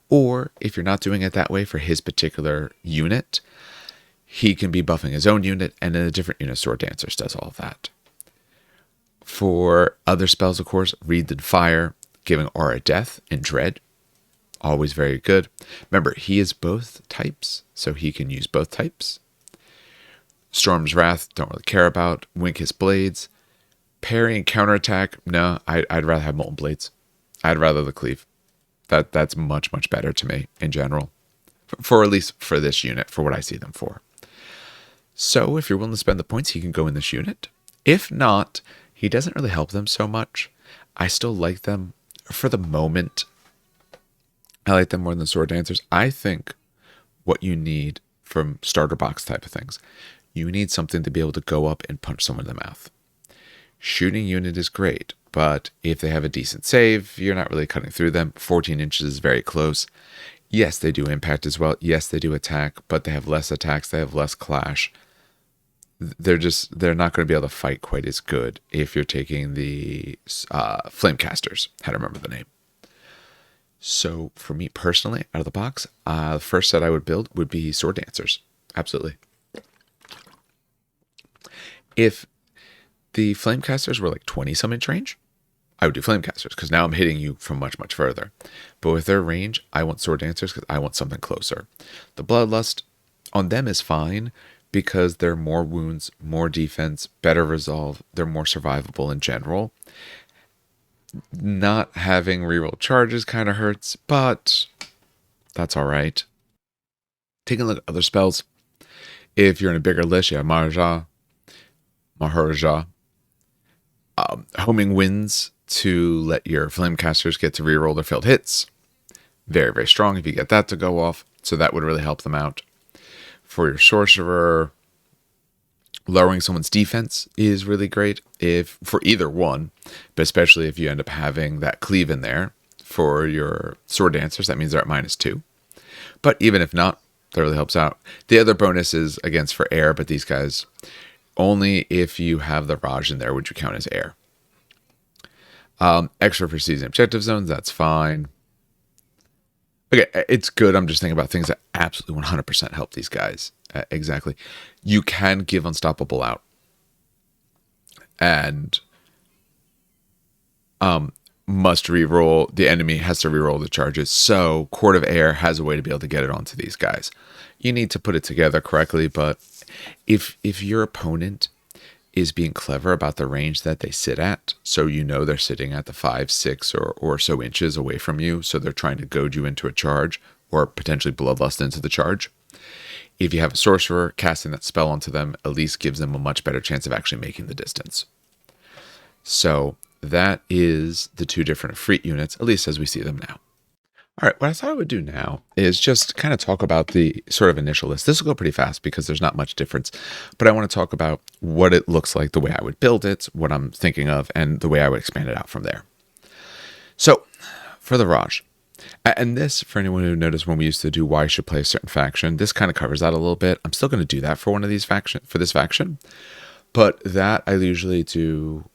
Or, if you're not doing it that way for his particular unit, he can be buffing his own unit, and then a different unit, Sword Dancers, does all of that. For other spells, of course, Wreathed in Fire, giving Aura Death and Dread. Always very good. Remember, he is both types, so he can use both types. Storm's Wrath, don't really care about. Wink His Blades. Parry and counterattack, no, I'd rather have Molten Blades. I'd rather the Cleave. That's much, much better to me in general. For at least for this unit, for what I see them for. So if you're willing to spend the points, he can go in this unit. If not, he doesn't really help them so much. I still like them for the moment. I like them more than Sword Dancers. I think what you need from starter box type of things, you need something to be able to go up and punch someone in the mouth. Shooting unit is great, but if they have a decent save, you're not really cutting through them. 14 inches is very close. Yes, they do impact as well. Yes, they do attack, but they have less attacks. They have less clash. They're not going to be able to fight quite as good if you're taking the Flamecasters. How to remember the name. So for me personally, out of the box, the first set I would build would be Sword Dancers. Absolutely. If the Flamecasters were like 20-some inch range, I would do Flamecasters because now I'm hitting you from much, much further. But with their range, I want Sword Dancers because I want something closer. The Bloodlust on them is fine because they're more wounds, more defense, better resolve. They're more survivable in general. Not having reroll charges kind of hurts, but that's all right. Taking a look at other spells. If you're in a bigger list, you have Maharaja. Homing Winds to let your Flamecasters get to reroll their failed hits. Very, very strong if you get that to go off. So that would really help them out. For your Sorcerer, lowering someone's defense is really great for either one, but especially if you end up having that Cleave in there. For your Sword Dancers, that means they're at -2. But even if not, That really helps out. The other bonus is against for air, but these guys, only if you have the Raj in there would you count as air. Extra for season objective zones, that's fine. Okay, it's good. I'm just thinking about things that absolutely 100% help these guys. Exactly. You can give Unstoppable out. And must reroll. The enemy has to reroll the charges. So Court of Air has a way to be able to get it onto these guys. You need to put it together correctly, but if your opponent is being clever about the range that they sit at, so you know they're sitting at the 5, 6 or so inches away from you, so they're trying to goad you into a charge or potentially bloodlust into the charge. If you have a sorcerer, casting that spell onto them at least gives them a much better chance of actually making the distance. So that is the two different Efreet units, at least as we see them now. All right, what I thought I would do now is just kind of talk about the sort of initial list. This will go pretty fast because there's not much difference, but I want to talk about what it looks like, the way I would build it, what I'm thinking of, and the way I would expand it out from there. So for the Raj, and this, for anyone who noticed when we used to do why you should play a certain faction, this kind of covers that a little bit. I'm still going to do that for one of these for this faction, but that I usually do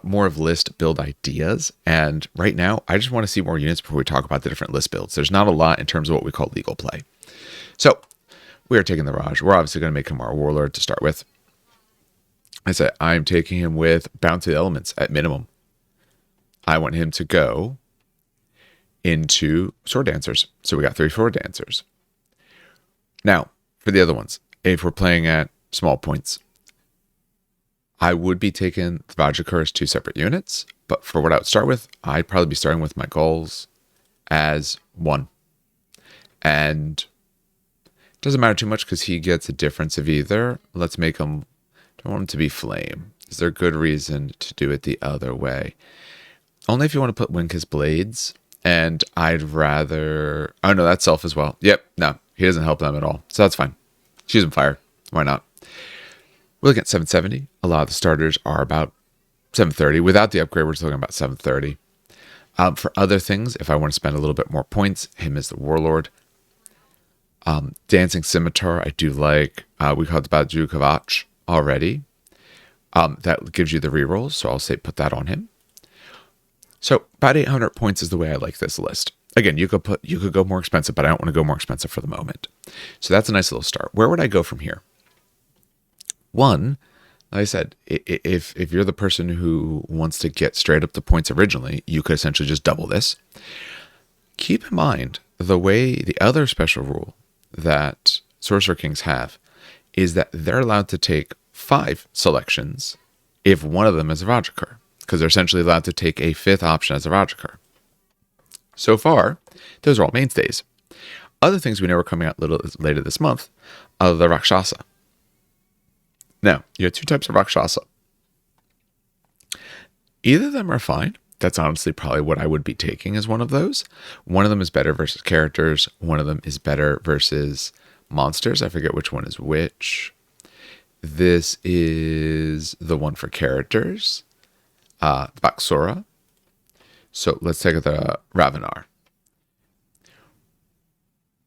more of list build ideas. And right now, I just want to see more units before we talk about the different list builds. There's not a lot in terms of what we call legal play. So we are taking the Raj. We're obviously going to make him our warlord to start with. I said I'm taking him with Bound to the Elements at minimum. I want him to go into Sword Dancers. So we got 3 Sword Dancers. Now, for the other ones, if we're playing at small points, I would be taking the Rajakur as 2 separate units, but for what I would start with, I'd probably be starting with my Ghols as 1. And it doesn't matter too much because he gets a difference of either. Let's make him, don't want him to be flame. Is there a good reason to do it the other way? Only if you want to put Winka's Blades, and I'd rather, oh no, that's Self as well. Yep, no, he doesn't help them at all. So that's fine. Choose him fire. Why not? We're looking at 770. A lot of the starters are about 730. Without the upgrade, we're talking about 730. For other things, if I want to spend a little bit more points, him as the warlord. Dancing Scimitar, I do like. We talked about Kavach already. That gives you the rerolls, so I'll say put that on him. So about 800 points is the way I like this list. Again, you could go more expensive, but I don't want to go more expensive for the moment. So that's a nice little start. Where would I go from here? One, like I said, if you're the person who wants to get straight up the points originally, you could essentially just double this. Keep in mind, the other special rule that Sorcerer Kings have is that they're allowed to take 5 selections if one of them is a Rajakur, because they're essentially allowed to take a 5th option as a Rajakur. So far, those are all mainstays. Other things we know are coming out a little later this month are the Rakshasa. Now, you have 2 types of Rakshasa. Either of them are fine. That's honestly probably what I would be taking as one of those. One of them is better versus characters. One of them is better versus monsters. I forget which one is which. This is the one for characters. Baksura. So let's take the Ravenar.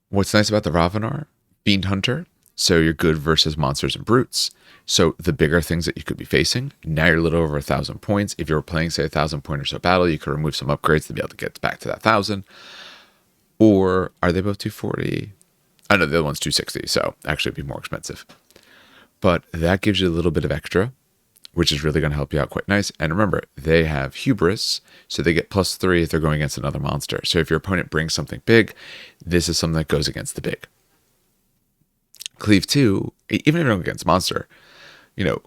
What's nice about the Ravenar? Fiend Hunter. So you're good versus monsters and brutes. So the bigger things that you could be facing, now you're a little over 1,000 points. If you were playing, say, 1,000 point or so battle, you could remove some upgrades to be able to get back to that 1,000. Or are they both 240? I know the other one's 260, so actually it'd be more expensive. But that gives you a little bit of extra, which is really going to help you out quite nice. And remember, they have hubris, so they get +3 if they're going against another monster. So if your opponent brings something big, this is something that goes against the big. Cleave 2, even if you're against monster,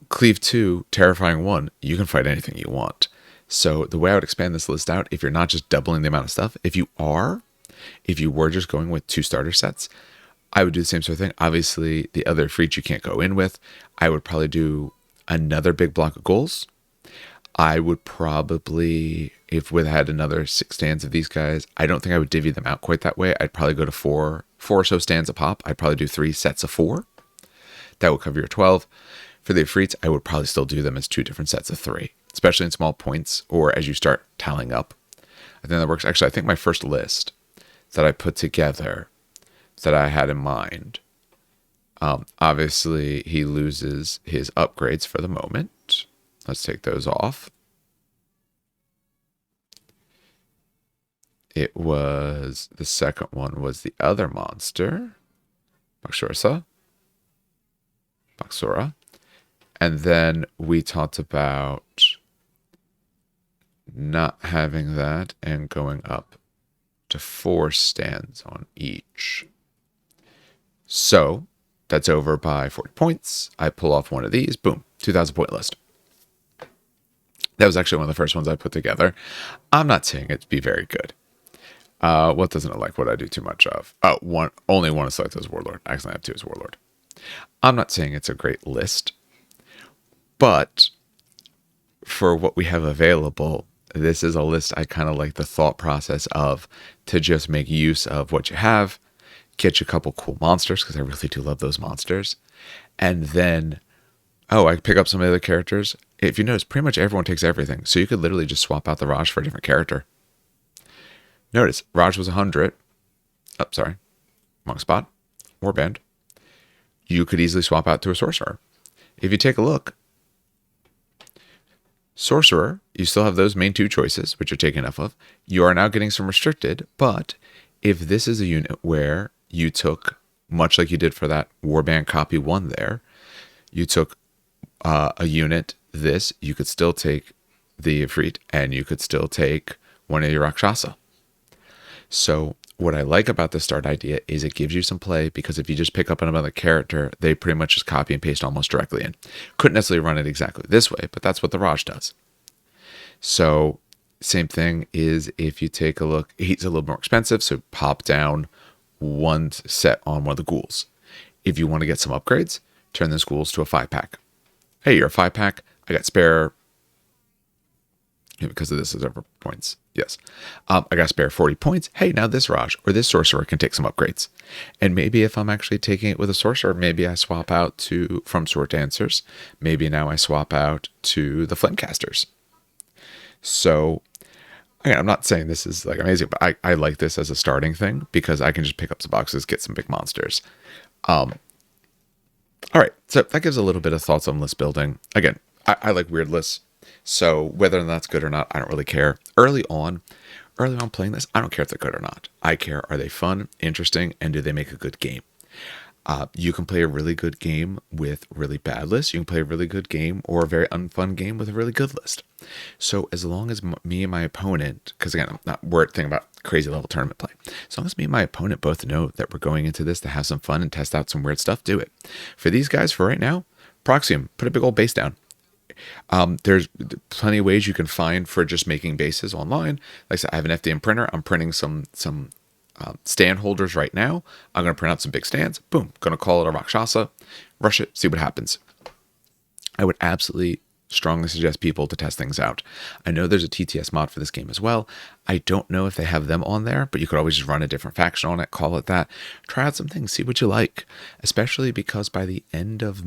Cleave 2, Terrifying 1, you can fight anything you want. So the way I would expand this list out, if you're not just doubling the amount of stuff, if you were just going with 2 starter sets, I would do the same sort of thing. Obviously, the other Efreet you can't go in with. I would probably do another big block of Ghols. I would probably, if we had another 6 stands of these guys, I don't think I would divvy them out quite that way. I'd probably go to 4 or so stands a pop. I'd probably do 3 sets of 4. That would cover your 12. For the Efreets, I would probably still do them as 2 different sets of 3, especially in small points or as you start tallying up. I think that works. Actually, I think my first list that I put together, that I had in mind. Obviously, he loses his upgrades for the moment. Let's take those off. It was, the second one was the other monster, Baxura. And then we talked about not having that and going up to 4 stands on each. So that's over by 40 points. I pull off one of these, boom, 2,000 point list. That was actually one of the first ones I put together. I'm not saying it to be very good. What doesn't it like? What I do too much of? Oh, only one is selected as Warlord. I actually have 2 as Warlord. I'm not saying it's a great list, but for what we have available, this is a list I kind of like the thought process of, to just make use of what you have, get you a couple cool monsters, because I really do love those monsters, and then, I pick up some other characters. If you notice, pretty much everyone takes everything, so you could literally just swap out the Raj for a different character. Notice, Raj was 100. Oh, sorry. Wrong spot. Warband. You could easily swap out to a Sorcerer. If you take a look, Sorcerer, you still have those main 2 choices, which you're taking enough of. You are now getting some restricted, but if this is a unit where you took, much like you did for that Warband copy 1 there, you took a unit, this, you could still take the Efreet, and you could still take one of your Rakshasa. So what I like about the start idea is it gives you some play, because if you just pick up another character, they pretty much just copy and paste almost directly in. Couldn't necessarily run it exactly this way, but that's what the Raj does. So same thing is if you take a look, he's a little more expensive, so pop down 1 set on one of the Ghouls. If you want to get some upgrades, turn those Ghouls to a 5-pack. Hey, you're a 5-pack. I got spare, because of this is over points. Yes. I got spare 40 points. Hey, now this Raj or this Sorcerer can take some upgrades. And maybe if I'm actually taking it with a Sorcerer, maybe I swap out from Sword Dancers. Maybe now I swap out to the Flamecasters. So, again, I'm not saying this is like amazing, but I like this as a starting thing, because I can just pick up some boxes, get some big monsters. All right. So that gives a little bit of thoughts on list building. Again, I like weird lists. So whether that's good or not, I don't really care. Early on playing this, I don't care if they're good or not. I care, are they fun, interesting, and do they make a good game? You can play a really good game with really bad lists. You can play a really good game or a very unfun game with a really good list. So as long as me and my opponent, because again, I'm not worried thinking about crazy level tournament play. As long as me and my opponent both know that we're going into this to have some fun and test out some weird stuff, do it. For these guys, for right now, proxy them, put a big old base down. There's plenty of ways you can find for just making bases online. Like I said, I have an FDM printer. I'm printing some stand holders right now. I'm going to print out some big stands. Boom. Going to call it a Rakshasa. Rush it. See what happens. I would absolutely strongly suggest people to test things out. I know there's a TTS mod for this game as well. I don't know if they have them on there, but you could always just run a different faction on it, call it that. Try out some things, see what you like, especially because by the end of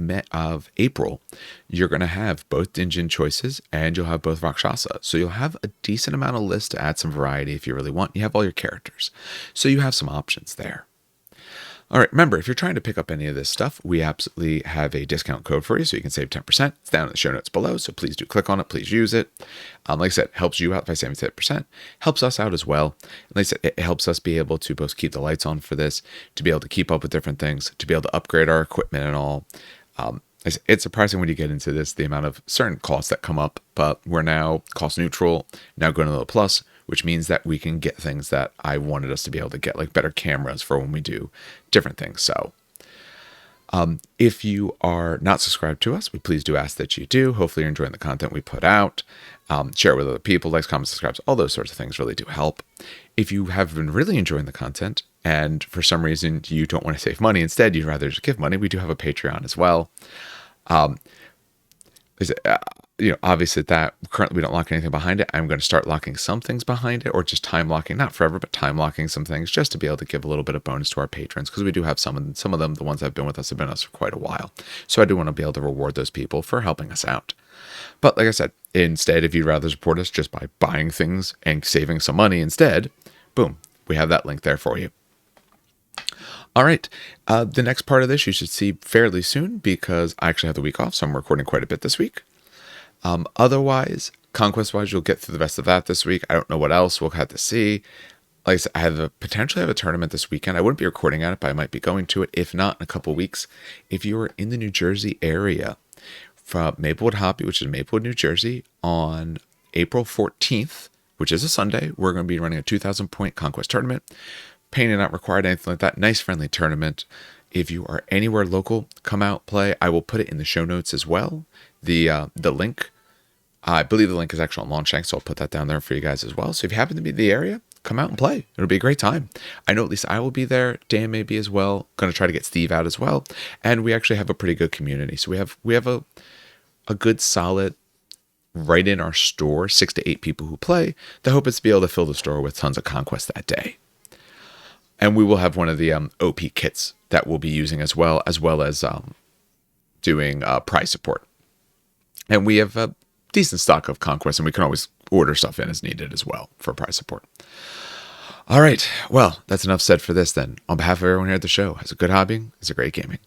April, you're going to have both Dinjin choices and you'll have both Rakshasa. So you'll have a decent amount of lists to add some variety if you really want. You have all your characters. So you have some options there. All right, remember, if you're trying to pick up any of this stuff, we absolutely have a discount code for you, so you can save 10%. It's down in the show notes below, so please do click on it. Please use it. Like I said, helps you out by saving 10%. Helps us out as well. And like I said, it helps us be able to both keep the lights on for this, to be able to keep up with different things, to be able to upgrade our equipment and all. It's surprising when you get into this, the amount of certain costs that come up, but we're now cost neutral, now going to the plus, which means that we can get things that I wanted us to be able to get, like better cameras for when we do different things. So if you are not subscribed to us, we please do ask that you do. Hopefully you're enjoying the content we put out. Share it with other people, likes, comments, subscribes, all those sorts of things really do help. If you have been really enjoying the content and for some reason you don't want to save money, instead you'd rather just give money, we do have a Patreon as well. Obviously that currently we don't lock anything behind it. I'm going to start locking some things behind it, or just time locking, not forever, but time locking some things just to be able to give a little bit of bonus to our patrons, because we do have some of them, the ones that have been with us, have been with us for quite a while. So I do want to be able to reward those people for helping us out. But like I said, instead, if you'd rather support us just by buying things and saving some money instead, boom, we have that link there for you. All right. The next part of this you should see fairly soon because I actually have the week off, so I'm recording quite a bit this week. Otherwise, Conquest-wise, you'll get through the rest of that this week. I don't know what else we'll have to see. Like I said, potentially have a tournament this weekend. I wouldn't be recording at it, but I might be going to it. If not, in a couple weeks. If you are in the New Jersey area, from Maplewood Hobby, which is Maplewood, New Jersey, on April 14th, which is a Sunday, we're going to be running a 2,000 point Conquest tournament. Painting not required, anything like that. Nice, friendly tournament. If you are anywhere local, come out, play. I will put it in the show notes as well. The link, I believe the link is actually on Longshank, so I'll put that down there for you guys as well. So if you happen to be in the area, come out and play. It'll be a great time. I know at least I will be there. Dan may be as well. Going to try to get Steve out as well. And we actually have a pretty good community. So we have a good solid, right in our store, 6 to 8 people who play. The hope is to be able to fill the store with tons of Conquest that day. And we will have one of the OP kits that we'll be using as well as doing prize support. And we have a decent stock of Conquest, and we can always order stuff in as needed as well for prize support. All right. Well, that's enough said for this then. On behalf of everyone here at the show, has a good hobbying, has a great gaming.